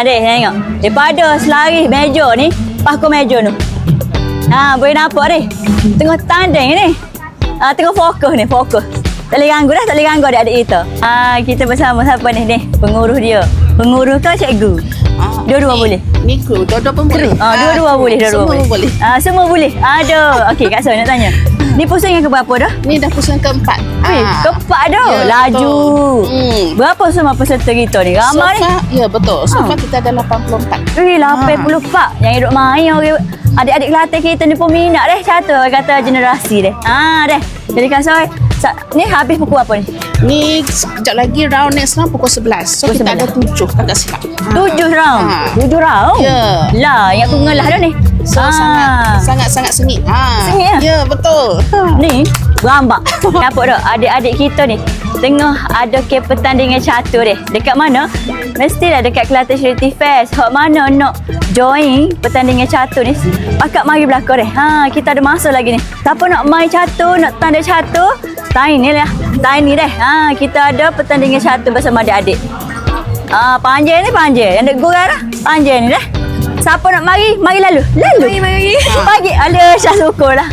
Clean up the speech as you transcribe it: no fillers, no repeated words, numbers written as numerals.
deh tengok. Daripada selari meja ni, pakai meja tu. Boleh nampak deh. Tengah tanding ni. Tengah fokus ni, fokus. Tak boleh ganggu adik-adik kita. Kita bersama siapa ni? Penguruh dia. Penguruh ke cikgu? Dua-dua boleh. Ni kru, dua-dua pun boleh. Dua-dua boleh, dua-dua boleh. Semua boleh. Aduh. Okey, Kak Soh nak tanya. Ni pusing yang keberapa dah? Ni dah pusing keempat. Keempat dah. Ya, Laju. betul. Berapa semua peserta kita ni? Ramai ni. Ya, betul. So far kita ada 84. 84. Yang hidup main orang adik-adik Kelantan kita ni pun minat deh catur kata generasi deh. Deh. Jadi Kak Soh, ni habis pukul apa ni? Ni sekejap lagi round next round pukul 11. So Pukul kita 11. ada 7 agak silap. 7 round. 7 round. Ya. Lah, yang aku ngelah dah ni. So sangat sengit. Sengit ya? Ya, betul. Ni berambak. Nampak tak adik-adik kita ni tengah ada ke pertandingan catur deh. Dekat mana? Mestilah dekat Kelantan Charity Fest. Hak mana nak join pertandingan catur ni? Pakat mari belakang deh. Kita ada masa lagi ni. Siapa nak main catur, nak tanda catur, time ni lah. Time ni deh. Kita ada pertandingan catur bersama adik-adik. Panjang ni panjang. Yang dek gurau dah. Panjang ni dah. Siapa nak mari, mari lalu. Mari. Pagi. Alah, Syah syukur lah.